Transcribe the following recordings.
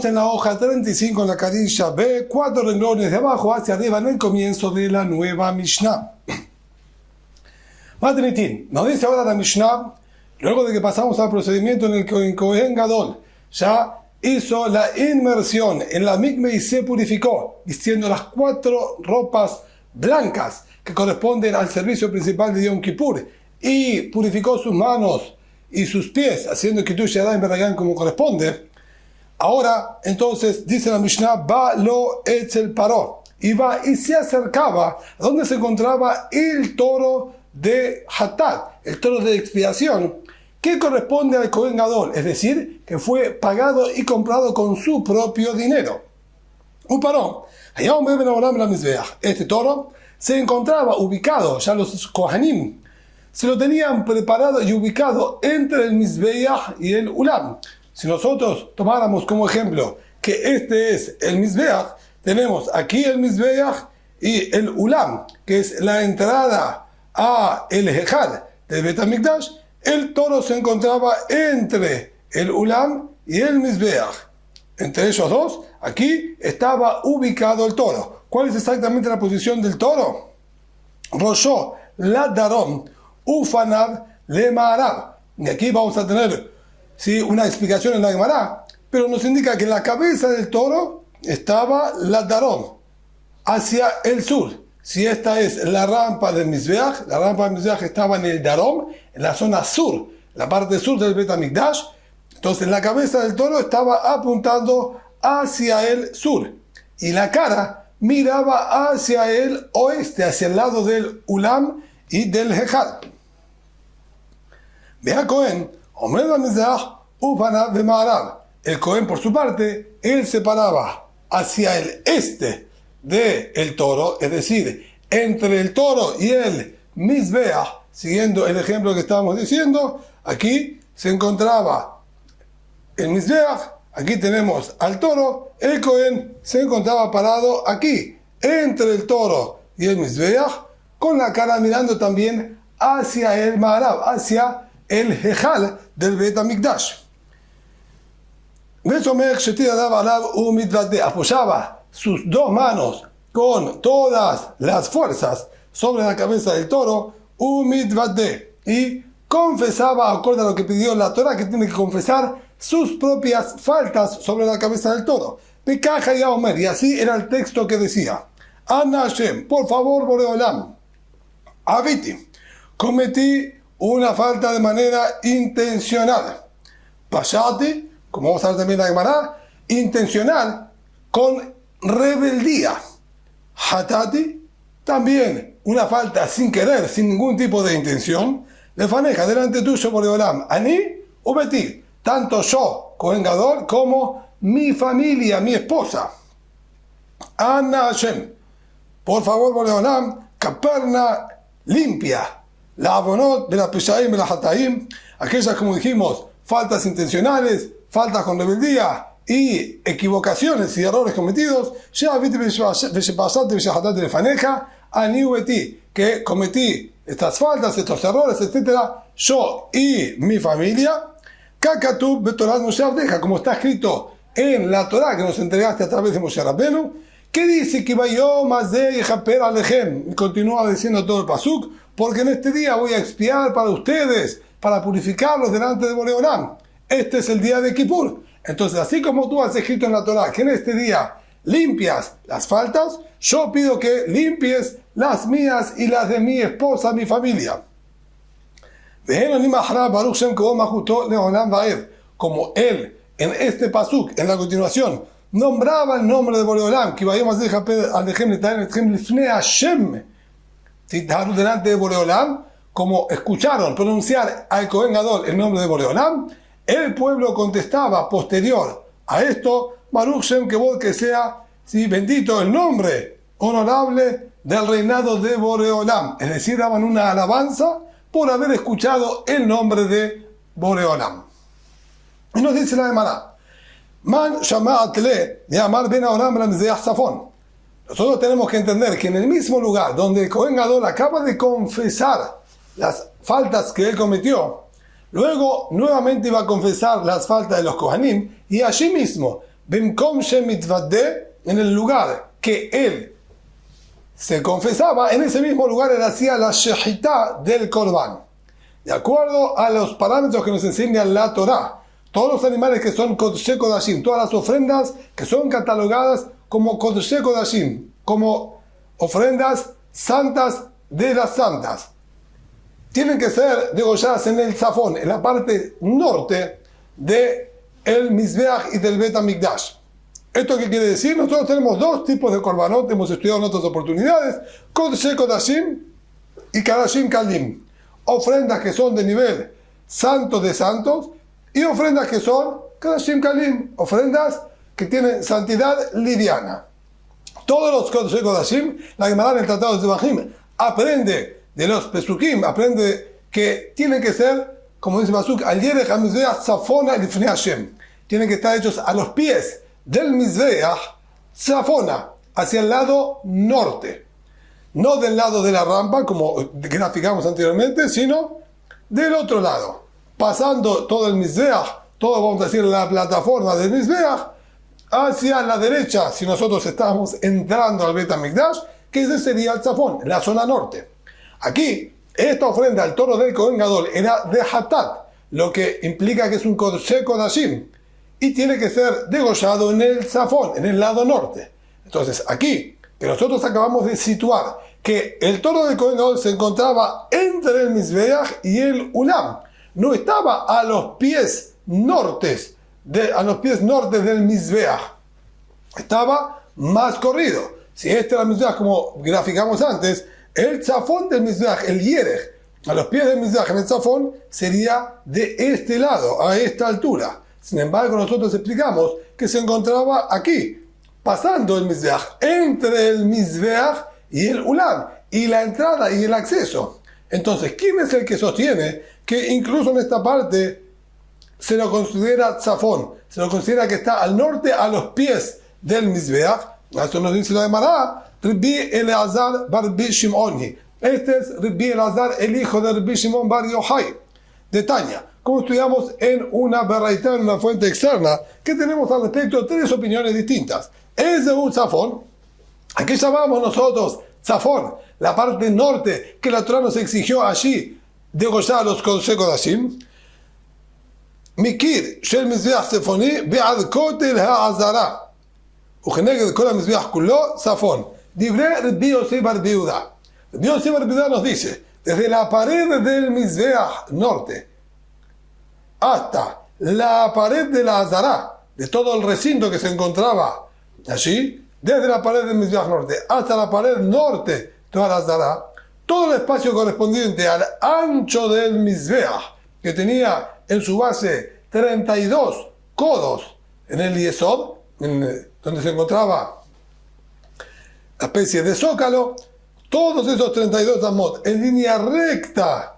Estamos en la hoja 35 en la carilla B, 4 renglones de abajo hacia arriba en el comienzo de la nueva Mishnah. Matnitin, nos dice ahora la Mishnah, luego de que pasamos al procedimiento en el que el Kohen Gadol ya hizo la inmersión en la mikve y se purificó, vistiendo las 4 ropas blancas que corresponden al servicio principal de Yom Kippur, y purificó sus manos y sus pies, haciendo Kiddush Yadayim Beragán como corresponde. Ahora, entonces, dice la Mishnah, va lo etzel paró, y va y se acercaba a donde se encontraba el toro de Hatat, el toro de expiación, que corresponde al Kohen Gadol, es decir, que fue pagado y comprado con su propio dinero. Un paró. Este toro se encontraba ubicado, ya los Kohanim se lo tenían preparado y ubicado entre el Mizbeach y el Ulam. Si nosotros tomáramos como ejemplo que este es el Mizbeach, tenemos aquí el Mizbeach y el Ulam, que es la entrada a el Hejal del Bet HaMikdash. El toro se encontraba entre el Ulam y el Mizbeach. Entre ellos dos, aquí estaba ubicado el toro. ¿Cuál es exactamente la posición del toro? Roshó la Darom, Ufanab le Ma'arab. Y aquí vamos a tener una explicación en la Gemara, pero nos indica que la cabeza del toro estaba la Darom, hacia el sur. Si esta es la rampa del Mizbeach, la rampa del Mizbeach estaba en el Darom, en la zona sur, la parte sur del Bet HaMikdash. Entonces la cabeza del toro estaba apuntando hacia el sur y la cara miraba hacia el oeste, hacia el lado del Ulam y del Hejal. Vea Cohen, el Cohen por su parte, él se paraba hacia el este del toro, es decir, entre el toro y el Mizbeach, siguiendo el ejemplo que estábamos diciendo. Aquí se encontraba el Mizbeach, aquí tenemos al toro, el Cohen se encontraba parado aquí, entre el toro y el Mizbeach, con la cara mirando también hacia el Ma'arab, hacia el Hejal del Bet HaMikdash. Apoyaba sus 2 manos con todas las fuerzas sobre la cabeza del toro, y confesaba, acorde a lo que pidió la Torah, que tiene que confesar sus propias faltas sobre la cabeza del toro. Y así era el texto que decía: Ana Hashem, por favor, Boreolam, Aviti, cometí una falta de manera intencional. Pashati, como vamos a ver también en la Gemara, intencional con rebeldía. Hatati, también una falta sin querer, sin ningún tipo de intención. Lefaneja, delante tuyo, Boreolam, Ani o Beti, tanto yo, Kohen Gadol, como mi familia, mi esposa. Ana Hashem, por favor, Boreolam, Kaperna, limpia la abonot de la peshaim y la hataim, aquellas, como dijimos, faltas intencionales, faltas con rebeldía y equivocaciones y errores cometidos, que cometí estas faltas, estos errores, etcétera, yo y mi familia, como está escrito en la Torah que nos entregaste a través de Moshe Rabbenu, que dice que y continúa diciendo todo el pasuk, porque en este día voy a expiar para ustedes, para purificarlos delante de Boreolam. Este es el día de Kippur. Entonces, así como tú has escrito en la Torah que en este día limpias las faltas, yo pido que limpies las mías y las de mi esposa, mi familia. Como él, en este pasuk, en la continuación, nombraba el nombre de Boreolam, que vayamos a delante de Boreolam, como escucharon pronunciar al Kohen Gadol el nombre de Boreolam, el pueblo contestaba posterior a esto: Baruch Shem Kevod, que sea bendito el nombre honorable del reinado de Boreolam. Es decir, daban una alabanza por haber escuchado el nombre de Boreolam. Y nos dice la Gemara: Man Shama'at le Yamar Ben Aoram Ramzeach Safon. Nosotros tenemos que entender que en el mismo lugar donde el Kohen Gadol acaba de confesar las faltas que él cometió, luego nuevamente iba a confesar las faltas de los Kohanim, y allí mismo Bimkom Shemitvadeh, en el lugar que él se confesaba, en ese mismo lugar él hacía la shehitá del Korban. De acuerdo a los parámetros que nos enseña la Torá, todos los animales que son Kodesh Kodashim, todas las ofrendas que son catalogadas como Kodesh Kodashim, como ofrendas santas de las santas, tienen que ser degolladas en el Zafón, en la parte norte del Mizbeach y del Bet HaMikdash. ¿Esto qué quiere decir? Nosotros tenemos dos tipos de korbanot, hemos estudiado en otras oportunidades, Kodesh Kodashim y Kadashim Kalim. Ofrendas que son de nivel santo de santos y ofrendas que son Kadashim Kalim, ofrendas que tienen santidad liviana. Todos los Kodesh Kodashim, la Gemara en el Tratado de Zebahim aprende de los Pesukim, aprende que tienen que ser, como dice Pasuk, al Yerech HaMizbeach Tzafona Lifnei Hashem. Tienen que estar hechos a los pies del Mizbeach Tzafona, hacia el lado norte. No del lado de la rampa, como graficamos anteriormente, sino del otro lado. Pasando todo el Mizbeach, todo, vamos a decir, la plataforma del Mizbeach, hacia la derecha, si nosotros estamos entrando al Bet HaMikdash, que ese sería el Tzafón, la zona norte. Aquí, esta ofrenda al toro del Kohen Gadol era de Hatat, lo que implica que es un Kodesh Kodashim, y tiene que ser degollado en el Tzafón, en el lado norte. Entonces, aquí, que nosotros acabamos de situar que el toro del Kohen Gadol se encontraba entre el Mizbeach y el Ulam, no estaba a los pies nortes del Mizbeach, estaba más corrido. Si este era el Mizbeach, como graficamos antes, el Tzafón del Mizbeach, el Yerech, a los pies del Mizbeach en el Tzafón, sería de este lado, a esta altura. Sin embargo, nosotros explicamos que se encontraba aquí, pasando el Mizbeach, entre el Mizbeach y el Ulam, y la entrada y el acceso. Entonces, ¿quién es el que sostiene que incluso en esta parte se lo considera Tzafón? Se lo considera que está al norte, a los pies del Mizbeach. Esto nos dice la Gemara, Rabbi Eleazar bar Rabbi Shimoni. Este es Rabbi Eleazar, el hijo de Rabbi Shimon bar Yochai, de Tanya. Como estudiamos en una beraita, en una fuente externa, que tenemos al respecto tres opiniones distintas. Es de un Tzafón, aquí llamamos nosotros Tzafón, la parte norte que la Torah nos exigió allí degollar a los Kodesh Kodashim. Mikir shel Mizbeach Tzafoni be'ad kotel ha'azara וכנגד כל המזבח כולו צפון. דברי רבי יוסי בר רבי יהודה. רבי יוסי בר רבי יהודה nos dice, desde la pared del Mizbeach norte hasta la pared de la Azara, de todo el recinto que se encontraba allí, desde la pared del Mizbeach norte hasta la pared norte de toda la Azara, todo el espacio correspondiente al ancho del Mizbeach, que tenía en su base 32 codos en el Yesod, donde se encontraba la especie de zócalo, todos esos 32 amot en línea recta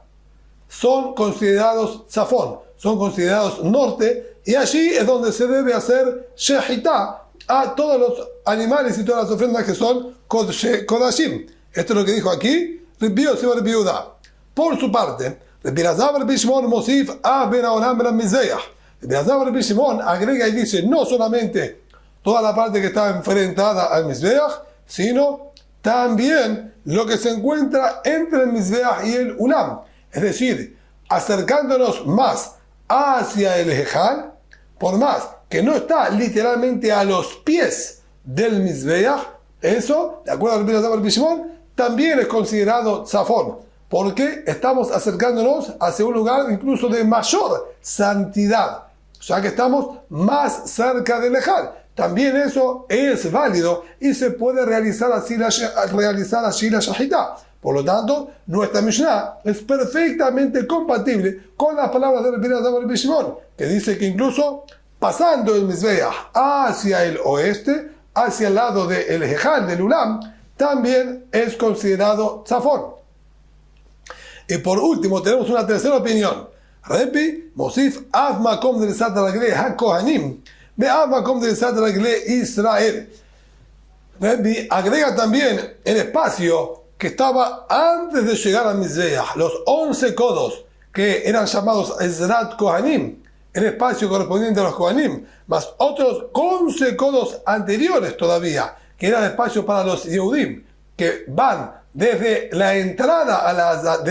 son considerados Tzafón, son considerados norte, y allí es donde se debe hacer shehitá a todos los animales y todas las ofrendas que son Kodashim. Esto es lo que dijo aquí Rabbi Yossi bar Rabbi Yehuda. Por su parte, Rabbi Elazar bar Rabbi Shimon mosif a ben haolam ben Mizbeach. Rabbi Elazar bar Rabbi Shimon agrega y dice no solamente toda la parte que está enfrentada al Mizbeach, sino también lo que se encuentra entre el Mizbeach y el Ulam. Es decir, acercándonos más hacia el Ejal, por más que no está literalmente a los pies del Mizbeach, eso, de acuerdo a Rabbi Elazar bar Rabbi Shimon, también es considerado Tzafón, porque estamos acercándonos hacia un lugar incluso de mayor santidad, ya que estamos más cerca del Ejal. También eso es válido y se puede realizar allí la shahitá. Por lo tanto, nuestra Mishnah es perfectamente compatible con las palabras de Rabbi Elazar bar Rabbi Shimon, que dice que incluso pasando el Mizbeach hacia el oeste, hacia el lado del Ejal, del Ulam, también es considerado Tzafón. Y por último, tenemos una tercera opinión. Rabbi Mosif Av Makom de Sat Ragle HaKohanim Be'av Makom de Sat Ragle Israel. Rabbi agrega también el espacio que estaba antes de llegar a Mizbeach, los 11 codos que eran llamados Ezrat Kohanim, el espacio correspondiente a los Kohanim, más otros 11 codos anteriores todavía, que era el espacio para los Yehudim, que van desde la entrada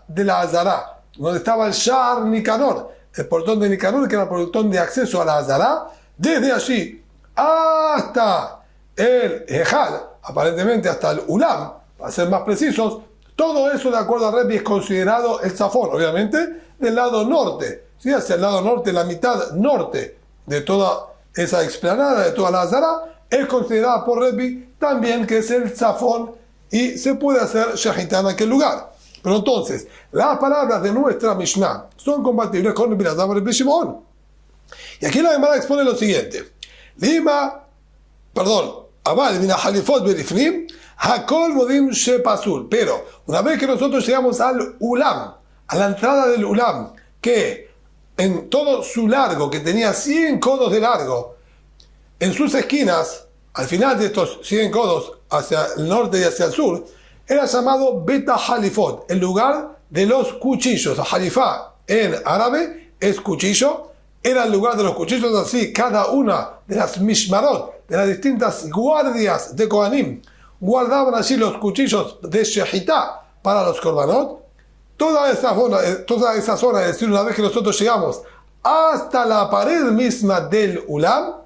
de la Azara, donde estaba el Shar Nicanor, el portón de Nicanor, que era el portón de acceso a la Azara, desde allí hasta el Ejal, aparentemente hasta el Ulam, para ser más precisos. Todo eso, de acuerdo a Rebbi, es considerado el Zafón, obviamente, del lado norte, ¿sí? Hacia el lado norte, la mitad norte de toda esa explanada, de toda la Azara, es considerada por Rebbi también que es el Zafón y se puede hacer Shahitá en aquel lugar. Pero entonces, las palabras de nuestra Mishnah son compatibles con Rabbi Elazar Rabbi Shimon. Y aquí la Gemara expone lo siguiente: Aval min halifot berifnim, hakol modim shepasul. Pero una vez que nosotros llegamos al Ulam, a la entrada del Ulam, que en todo su largo, que tenía 100 codos de largo, en sus esquinas, al final de estos 100 codos, hacia el norte y hacia el sur, era llamado Beta Halifot, el lugar de los cuchillos. Halifá en árabe es cuchillo, era el lugar de los cuchillos. Así, cada una de las mishmarot, de las distintas guardias de Kohanim, guardaban allí los cuchillos de Shehitá para los korbanot. Toda esa zona, es decir, una vez que nosotros llegamos hasta la pared misma del Ulam,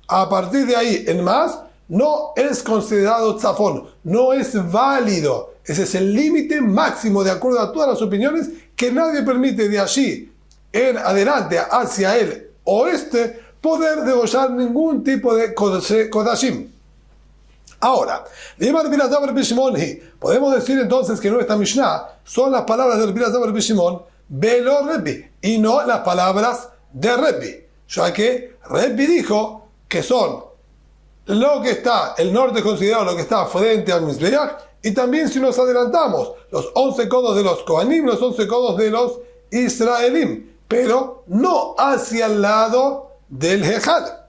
a partir de ahí en más, no es considerado tzafón, no es válido. Ese es el límite máximo, de acuerdo a todas las opiniones, que nadie permite de allí en adelante hacia el oeste poder degollar ningún tipo de kodashim. Ahora, podemos decir entonces que nuestra Mishnah son las palabras de Rabbi Elazar Rabbi Shimon velo Rebbi, y no las palabras de Rebbi, ya que Rebbi dijo que son lo que está, el norte considerado lo que está frente al Mizbeach, y también si nos adelantamos, los 11 codos de los Kohanim, los 11 codos de los Israelim, pero no hacia el lado del Ejal.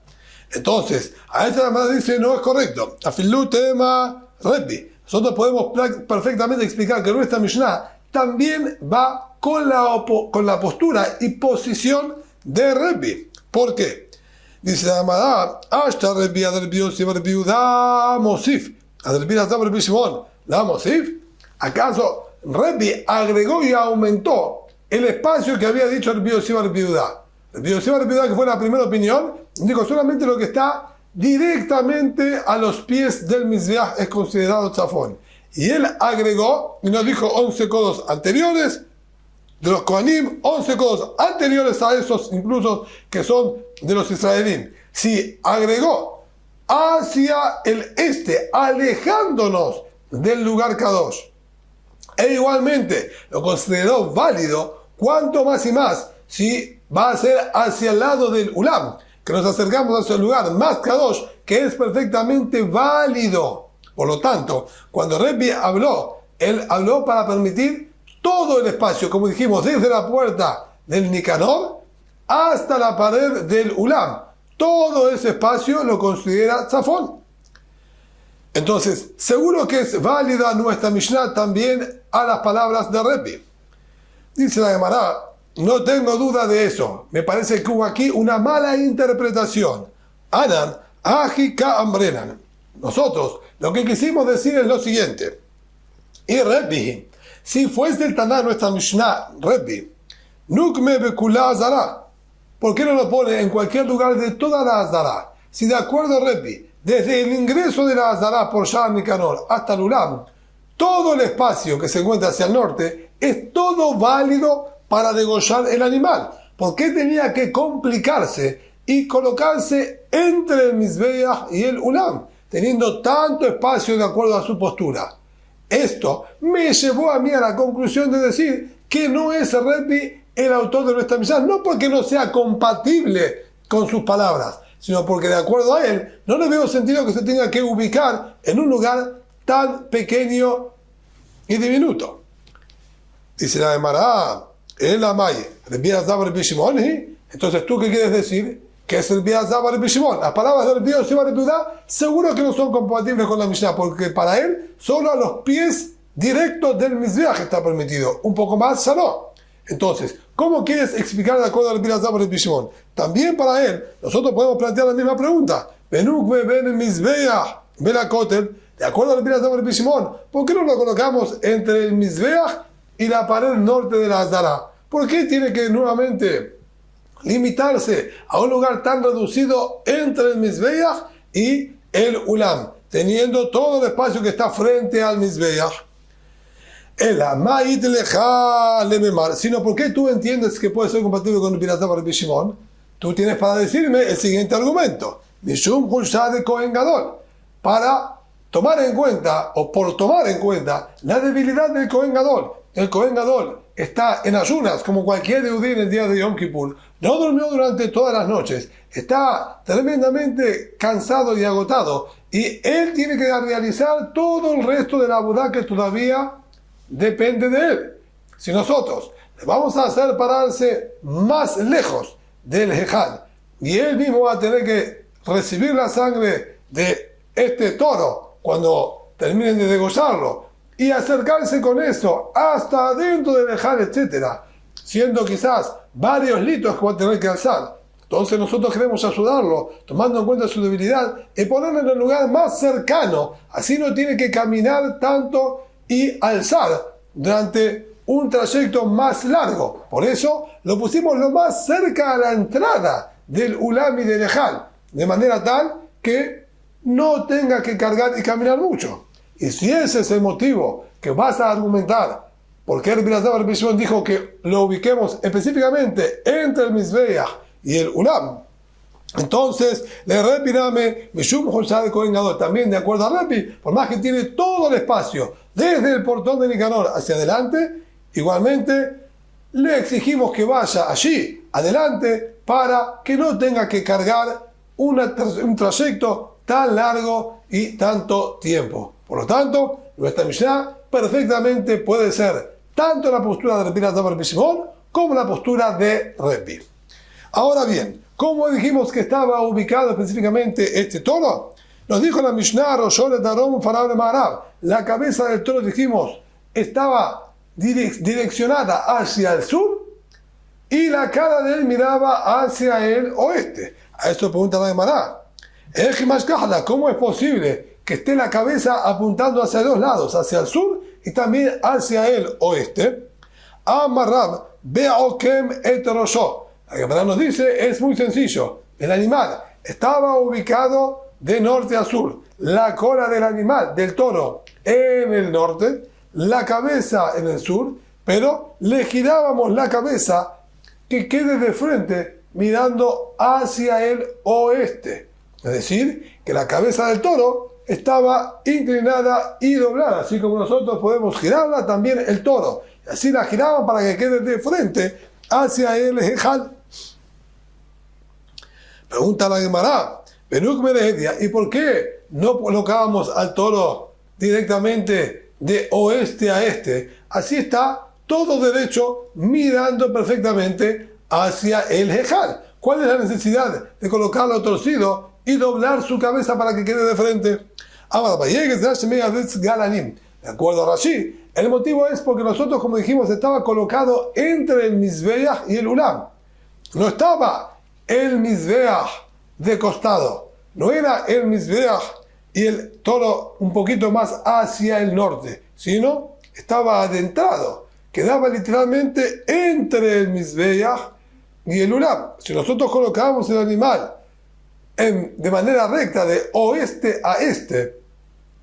Entonces, a esta manera dice, no es correcto. Afilu tema Rebbi. Nosotros podemos perfectamente explicar que nuestra Mishnah también va con la postura y posición de Rebbi. ¿Por qué? Dice la Gemara, hasta Rebbi Adar Yosef Bar Yehuda Mosif, Adar Elazar Bar Shimon la Mosif. ¿Acaso Rebbi agregó y aumentó el espacio que había dicho Rebbi Yosef Bar Yehuda? Rebbi Yosef Bar Yehuda, que fue la primera opinión, dijo solamente lo que está directamente a los pies del Mizbeach es considerado tzafón. Y él agregó, y nos dijo 11 codos anteriores de los Kohanim, 11 codos anteriores a esos incluso que son de los Israelim. Si agregó hacia el este, alejándonos del lugar Kadosh, e igualmente lo consideró válido, cuanto más y más si va a ser hacia el lado del Ulam, que nos acercamos hacia el lugar más Kadosh, que es perfectamente válido. Por lo tanto, cuando Rebbi habló, él habló para permitir todo el espacio, como dijimos, desde la puerta del Nicanor hasta la pared del Ulam. Todo ese espacio lo considera tzafón. Entonces, seguro que es válida nuestra Mishnah también a las palabras de Rebbi. Dice la Gemara, no tengo duda de eso. Me parece que hubo aquí una mala interpretación. Anan, aji ka ambrenan. Nosotros lo que quisimos decir es lo siguiente. Y Rebbi, si fuese el Taná nuestra Mishnah, Rebbi, nukme bekula azara, ¿por qué no lo pone en cualquier lugar de toda la azara? Si de acuerdo a Rebbi, desde el ingreso de la azara por Shar Nicanor hasta el Ulam, todo el espacio que se encuentra hacia el norte es todo válido para degollar el animal. ¿Por qué tenía que complicarse y colocarse entre el Mizbeach y el Ulam, teniendo tanto espacio de acuerdo a su postura? Esto me llevó a mí a la conclusión de decir que no es Rebbi el autor de nuestra Mishnah, no porque no sea compatible con sus palabras, sino porque de acuerdo a él no le veo sentido que se tenga que ubicar en un lugar tan pequeño y diminuto. Dice la Gemara, el Amay, Rebbi Elazar Bar Shimon, entonces ¿tú qué quieres decir? Que es Rebbi Elazar Bar Shimon. Las palabras de Rebbi Yosef Bar Yehuda seguro que no son compatibles con la Mishnah, porque para él solo a los pies directos del Mizbeach está permitido, un poco más ya no. Entonces, ¿cómo quieres explicar de acuerdo al Rabbi Elazar Rabbi Shimon? También para él, nosotros podemos plantear la misma pregunta. Benukve ben Mizbeach Belakotel, de acuerdo al Rabbi Elazar Rabbi Shimon, ¿por qué no lo colocamos entre el Mizbeach y la pared norte de la Asdara? ¿Por qué tiene que nuevamente limitarse a un lugar tan reducido entre el Mizbeach y el Ulam, teniendo todo el espacio que está frente al Mizbeach? Sino, ¿por qué tú entiendes que puede ser compatible con Rabbi Elazar Rabbi Shimon? Tú tienes para decirme el siguiente argumento. Mishum Hulshah de Kohen Gadol, para tomar en cuenta, o por tomar en cuenta, la debilidad del Kohen Gadol. El Kohen Gadol está en ayunas, como cualquier Yehudí en el día de Yom Kippur. No durmió durante todas las noches. Está tremendamente cansado y agotado. Y él tiene que realizar todo el resto de la abudá que todavía depende de él. Si nosotros le vamos a hacer pararse más lejos del Ejal, y él mismo va a tener que recibir la sangre de este toro cuando terminen de degollarlo, y acercarse con eso hasta adentro del Ejal, etcétera, siendo quizás varios litros que va a tener que alzar. Entonces nosotros queremos ayudarlo, tomando en cuenta su debilidad, y ponerlo en el lugar más cercano. Así no tiene que caminar tanto y alzar durante un trayecto más largo. Por eso lo pusimos lo más cerca a la entrada del Ulam y del Ejal, de manera tal que no tenga que cargar y caminar mucho. Y si ese es el motivo que vas a argumentar, porque Rabbi Elazar Rabbi Shimon dijo que lo ubiquemos específicamente entre el Mizbeach y el Ulam, entonces le repirame Mishum Hulshah de Kohen Gadol, también de acuerdo a Rabbi, por más que tiene todo el espacio desde el portón de Nicanor hacia adelante, igualmente le exigimos que vaya allí adelante para que no tenga que cargar un trayecto tan largo y tanto tiempo. Por lo tanto, nuestra Mishnah perfectamente puede ser tanto la postura de Rabbi Elazar Rabbi Shimon como la postura de Rabbi. Ahora bien, ¿cómo dijimos que estaba ubicado específicamente este toro? Nos dijo la Mishnah, la cabeza del toro, dijimos, estaba direccionada hacia el sur y la cara de él miraba hacia el oeste. A esto pregunta la Gemara. ¿Cómo es posible que esté la cabeza apuntando hacia dos lados, hacia el sur y también hacia el oeste? Amarrab be'okem et rosho. La Gemara nos dice, es muy sencillo. El animal estaba ubicado de norte a sur. La cola del animal, del toro, en el norte, la cabeza en el sur, pero le girábamos la cabeza que quede de frente mirando hacia el oeste. Es decir, que la cabeza del toro estaba inclinada y doblada, así como nosotros podemos girarla, también el toro. Y así la giraban para que quede de frente hacia el Ejal. Pregunta la Gemara, ¿y por qué no colocábamos al toro directamente de oeste a este? Así está todo derecho, mirando perfectamente hacia el Ejal. ¿Cuál es la necesidad de colocarlo torcido y doblar su cabeza para que quede de frente? De acuerdo a Rashi, el motivo es porque nosotros, como dijimos, estaba colocado entre el Mizbeach y el Ulam. No estaba el Mizbeach de costado. No era el Mizbeach y el toro un poquito más hacia el norte, sino estaba adentrado. Quedaba literalmente entre el Mizbeach y el Ulam. Si nosotros colocábamos el animal de manera recta de oeste a este,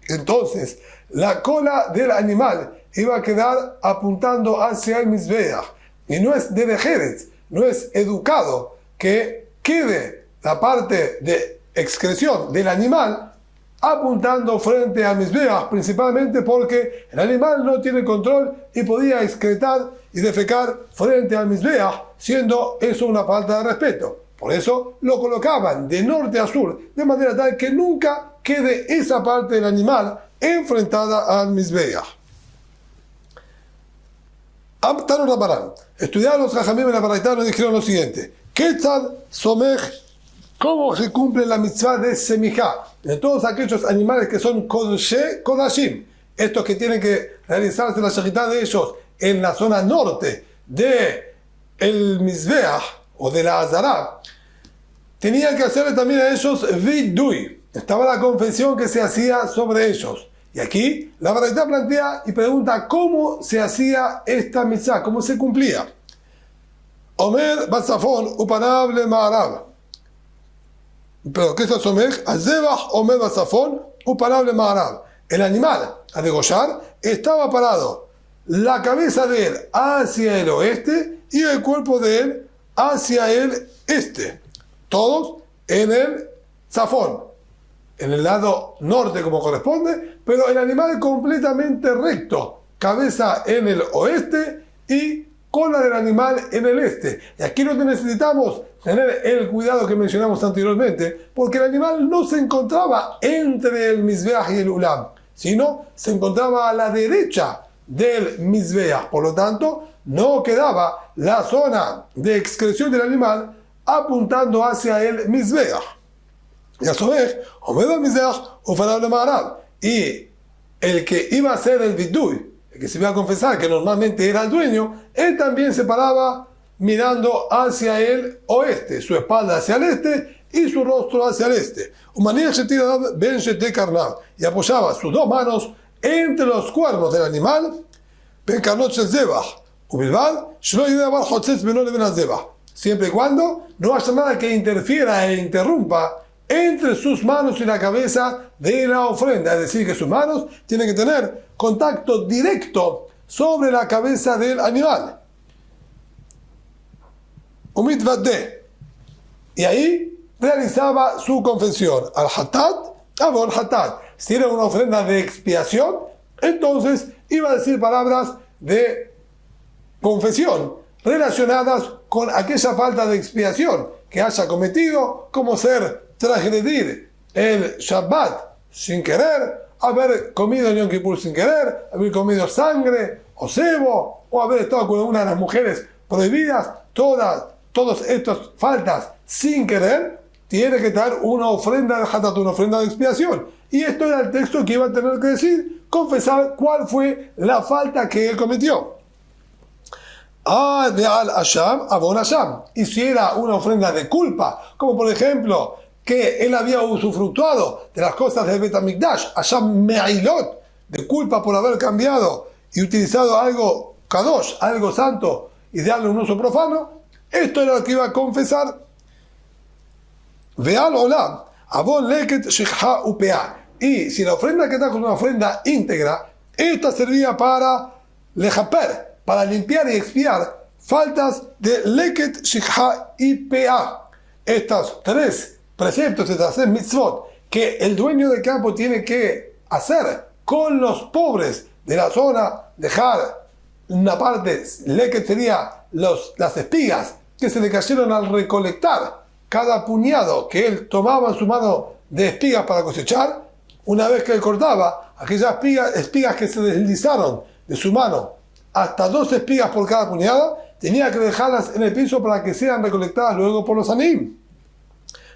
entonces la cola del animal iba a quedar apuntando hacia el Mizbeach. Y no es de Bejerez, no es educado que quede la parte de excreción del animal apuntando frente al Mizbeach, principalmente porque el animal no tiene control y podía excretar y defecar frente al Mizbeach, siendo eso una falta de respeto. Por eso lo colocaban de norte a sur, de manera tal que nunca quede esa parte del animal enfrentada al Mizbeach. Amtaron Rabarán. Estudiaron los Jajamim en la Baraitá, nos dijeron lo siguiente: Ketzad Somech, ¿cómo se cumple la mitzvah de Semijá? De todos aquellos animales que son Kodashim, estos que tienen que realizarse la shejitá de ellos en la zona norte de el Mizbeach o de la Azara, tenían que hacerle también a ellos vidui. Estaba la confesión que se hacía sobre ellos. Y aquí la Baraita plantea y pregunta cómo se hacía esta mitzvah, cómo se cumplía. Omer Batzafon upanav le Ma'arav. Pero ¿qué es eso? Azebach Omer Batzafon upanav le Ma'arav. El animal a degollar estaba parado, la cabeza de él hacia el oeste y el cuerpo de él hacia el este. Todos en el Zafón, en el lado norte como corresponde, pero el animal completamente recto, cabeza en el oeste y cola del animal en el este. Y aquí no necesitamos tener el cuidado que mencionamos anteriormente, porque el animal no se encontraba entre el Mizbeach y el Ulam, sino se encontraba a la derecha del Mizbeach. Por lo tanto, no quedaba la zona de excreción del animal apuntando hacia el Mizbeach. Y a su vez, y el que iba a hacer el vidui, el que se iba a confesar que normalmente era el dueño, él también se paraba mirando hacia el oeste, su espalda hacia el este y su rostro hacia el este. Y apoyaba sus dos manos entre los cuernos del animal, siempre y cuando no haya nada que interfiera e interrumpa entre sus manos y la cabeza de la ofrenda. Es decir, que sus manos tienen que tener contacto directo sobre la cabeza del animal. Y ahí realizaba su confesión. Al-Hatat, Abol-Hatat. Si era una ofrenda de expiación, entonces iba a decir palabras de confesión relacionadas con aquella falta de expiación que haya cometido, como ser transgredir el Shabbat sin querer, haber comido el Yom Kippur sin querer, haber comido sangre o cebo, o haber estado con una de las mujeres prohibidas. Todas estas faltas sin querer, tiene que dar una ofrenda de Hatat, una ofrenda de expiación. Y esto era el texto que iba a tener que decir, confesar cuál fue la falta que él cometió. Y si era una ofrenda de culpa, como por ejemplo que él había usufructuado de las cosas del Bet HaMikdash, Asham Me'ilot, de culpa por haber cambiado y utilizado algo kadosh, algo santo, y darle un uso profano, esto era lo que iba a confesar. Veal Olam, Avon Leket Shekha Upea. Y si la ofrenda que trajo es una ofrenda íntegra, esta servía para lejaper, para limpiar y expiar faltas de Leket Shekha y Pea. Estos tres preceptos, estas tres mitzvot que el dueño del campo tiene que hacer con los pobres de la zona, dejar una parte, Leket sería las espigas que se le cayeron al recolectar. Cada puñado que él tomaba en su mano de espigas para cosechar, una vez que él cortaba, aquellas espigas que se deslizaron de su mano, hasta 2 espigas por cada puñado, tenía que dejarlas en el piso para que sean recolectadas luego por los anim.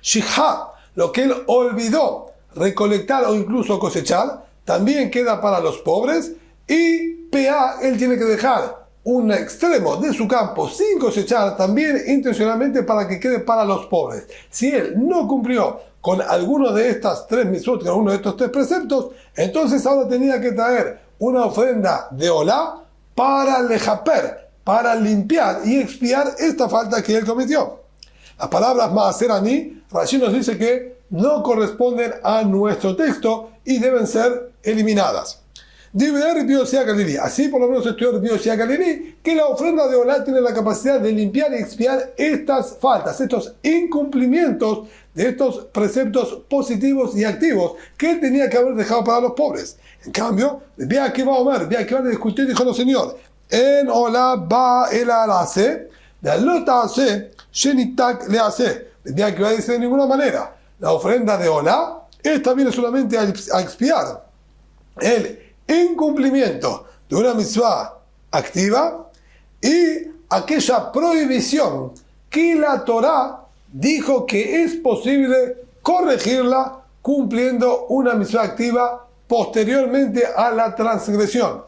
Shikha, lo que él olvidó recolectar o incluso cosechar, también queda para los pobres. Y PA, él tiene que dejar un extremo de su campo sin cosechar, también intencionalmente, para que quede para los pobres. Si él no cumplió con alguno de estas tres mitzvot, con alguno de estos tres preceptos, entonces ahora tenía que traer una ofrenda de olá para lejaper, para limpiar y expiar esta falta que él cometió. Las palabras maaser ani, Rashi nos dice que no corresponden a nuestro texto y deben ser eliminadas. Así por lo menos estudió Rabbi Yoshia Galili, que la ofrenda de olá tiene la capacidad de limpiar y expiar estas faltas, estos incumplimientos de estos preceptos positivos y activos que él tenía que haber dejado para los pobres. En cambio, Rabbi Akiva Omer, Rabbi Akiva le discutió y dijo: no señor, en olá ba el alase, de lota hace, shenitak le hace. Rabbi Akiva dice: de ninguna manera, la ofrenda de olá, esta viene solamente a expiar el incumplimiento de una mitzvah activa y aquella prohibición que la Torá dijo que es posible corregirla cumpliendo una mitzvah activa posteriormente a la transgresión.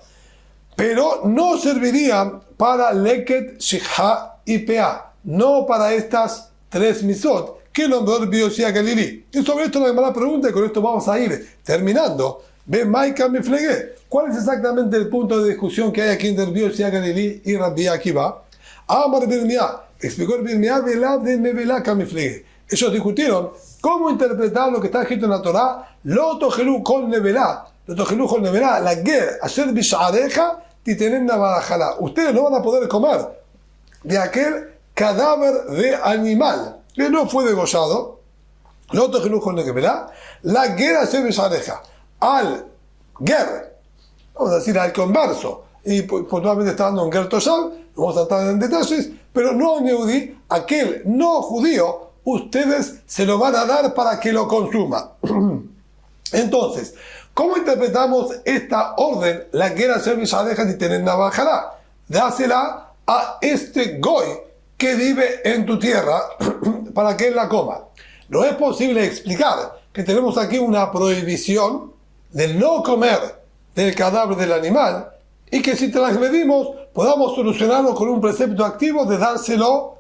pero no servirían para leket, shikha y pea, no para estas tres mitzvot que nombró Rabbi Yosi Galili. Y sobre esto la Gemara pregunta, y con esto vamos a ir terminando. Ve Maika Miflegue. ¿Cuál es exactamente el punto de discusión que hay aquí entre Rabbi Yosi Galili y Rabbi Akiva? Amar Birmiá, explicó Birmiá, velab de Nevelaka Miflegue. Ellos discutieron cómo interpretar lo que está escrito en la Torá, lo tojelu kol nevelá, la ger, asher bish'areja, titenenna barajala. Ustedes no van a poder comer de aquel cadáver de animal que no fue degollado, lo tojelu kol nevelá, la ger asher bish'areja. Al ger, vamos a decir al converso, y puntualmente está dando un ger toshav, no vamos a entrar en detalles, pero no neudí, aquel no judío, ustedes se lo van a dar para que lo consuma. Entonces, ¿cómo interpretamos esta orden? La guerra deja de tener navajará. Dásela a este goy que vive en tu tierra para que él la coma. No es posible explicar que tenemos aquí una prohibición de no comer del cadáver del animal y que si transgredimos podamos solucionarlo con un precepto activo de dárselo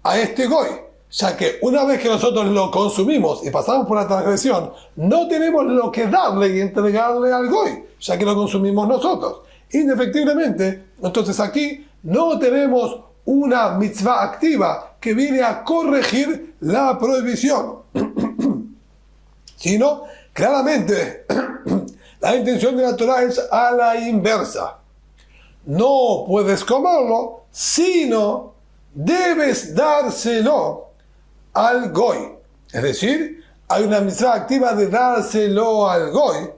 a este goy. Ya que una vez que nosotros lo consumimos y pasamos por la transgresión, no tenemos lo que darle y entregarle al goy, ya que lo consumimos nosotros. Indefectiblemente, entonces aquí no tenemos una mitzvah activa que viene a corregir la prohibición, sino claramente la intención de la Torah es a la inversa. No puedes comerlo, sino debes dárselo al goy. Es decir, hay una mitzvah activa de dárselo al goy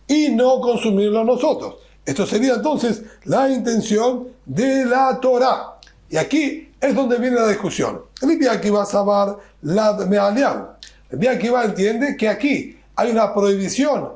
y no consumirlo nosotros. Esto sería entonces la intención de la Torah. Y aquí es donde viene la discusión. Rabbi Akiva sabar lav me'aliam. Rabbi Akiva entiende que aquí hay una prohibición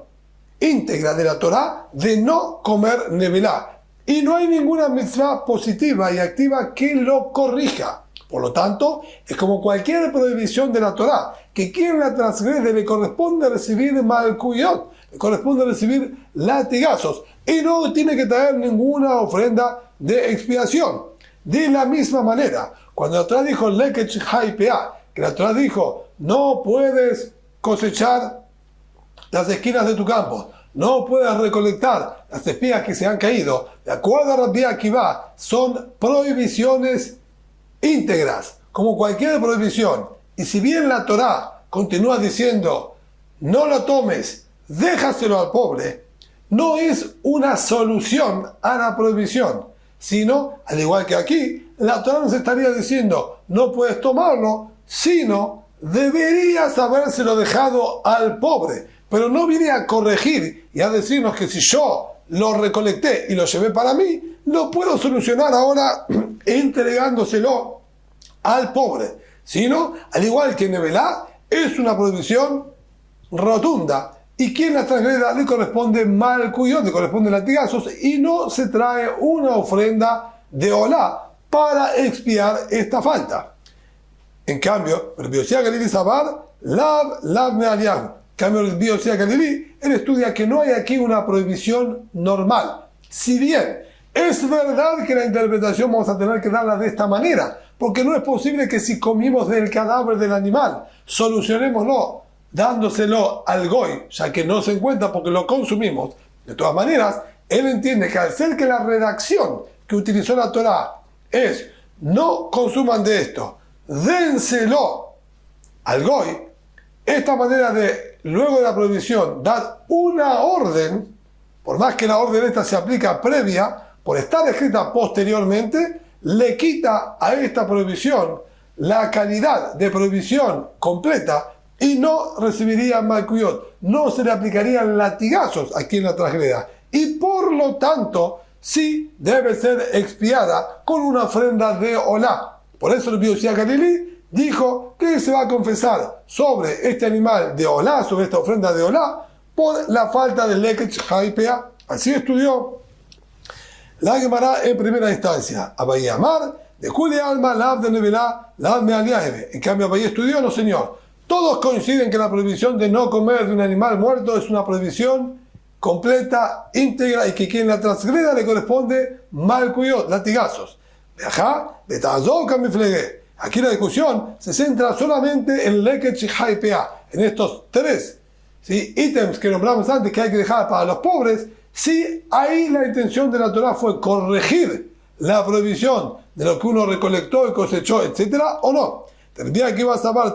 íntegra de la Torah de no comer nevelá. Y no hay ninguna mitzvah positiva y activa que lo corrija. Por lo tanto, es como cualquier prohibición de la Torá, que quien la transgrede le corresponde recibir malkuyot, le corresponde recibir latigazos, y no tiene que traer ninguna ofrenda de expiación. De la misma manera, cuando la Torá dijo leket haipea, que la Torá dijo, no puedes cosechar las esquinas de tu campo, no puedes recolectar las espigas que se han caído, de acuerdo a Rabbi Akiva, son prohibiciones íntegras, como cualquier prohibición. Y si bien la Torá continúa diciendo no lo tomes, déjaselo al pobre, no es una solución a la prohibición, sino, al igual que aquí, la Torá nos estaría diciendo no puedes tomarlo, sino deberías habérselo dejado al pobre, pero no viene a corregir y a decirnos que si yo lo recolecté y lo llevé para mí, lo puedo solucionar ahora entregándoselo al pobre, sino, al igual que nevelá, es una prohibición rotunda, y quien la transgreda le corresponde malkuyot, le corresponde latigazos, y no se trae una ofrenda de olá para expiar esta falta. En cambio, Rabbi Yosi Galili sabar lav me'aliam. En cambio, Rabbi Yosi Galili, él estudia que no hay aquí una prohibición normal. Si bien es verdad que la interpretación vamos a tener que darla de esta manera, porque no es posible que si comimos del cadáver del animal, solucionémoslo dándoselo al goy, ya que no se encuentra porque lo consumimos. De todas maneras, él entiende que al ser que la redacción que utilizó la Torá es no consuman de esto, dénselo al goy, esta manera de, luego de la prohibición, dar una orden, por más que la orden esta se aplica previa, por estar escrita posteriormente, le quita a esta prohibición la calidad de prohibición completa y no recibiría malkuyot, no se le aplicarían latigazos a quien la transgreda, y por lo tanto sí debe ser expiada con una ofrenda de olá. Por eso el Rabbi Yosi Galili dijo que se va a confesar sobre este animal de olá, sobre esta ofrenda de olá, por la falta de leket haipea. Así estudió la Gemara en primera instancia. Abaye Amar, de Juli Alma, Lav de Nevelá, Lav Me'aliahebe. En cambio, Abaye estudió, no señor. Todos coinciden que la prohibición de no comer de un animal muerto es una prohibición completa, íntegra, y que quien la transgreda le corresponde malcuyot, latigazos. Aquí la discusión se centra solamente en leket shihai pea, en estos tres, ¿sí?, ítems que nombramos antes que hay que dejar para los pobres. Si ahí la intención de la Torah fue corregir la prohibición de lo que uno recolectó y cosechó, etcétera, o no. El día que iba a saber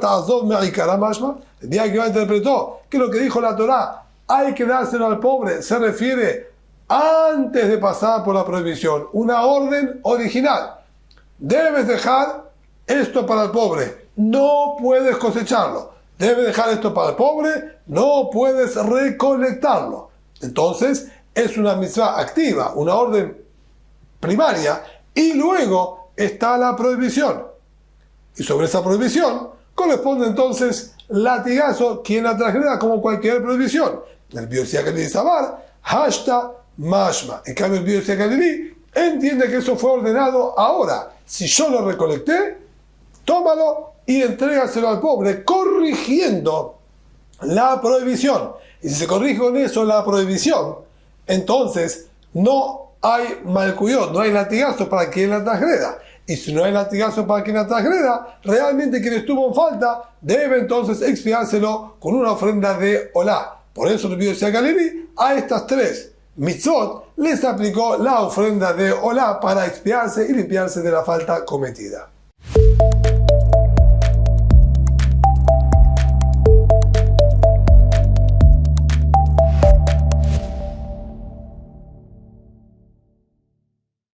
el día que iba interpretó que lo que dijo la Torah hay que dárselo al pobre se refiere antes de pasar por la prohibición, una orden original. Debes dejar esto para el pobre, no puedes cosecharlo. Debes dejar esto para el pobre, no puedes recolectarlo. Entonces es una mitzvah activa, una orden primaria, y luego está la prohibición. Y sobre esa prohibición corresponde entonces latigazo quien la transgreda, como cualquier prohibición. El Biosía Galilí Sabar, hashta mashma. En cambio, el Biosía Galilí entiende que eso fue ordenado ahora. Si yo lo recolecté, tómalo y entrégaselo al pobre, corrigiendo la prohibición. Y si se corrige con eso la prohibición, entonces no hay malcuyot, no hay latigazo para quien la transgreda. Y si no hay latigazo para quien la transgreda, realmente quien estuvo en falta debe entonces expiárselo con una ofrenda de olá. Por eso el Biosía Galilí a estas tres mitzvot les aplicó la ofrenda de olá para expiarse y limpiarse de la falta cometida.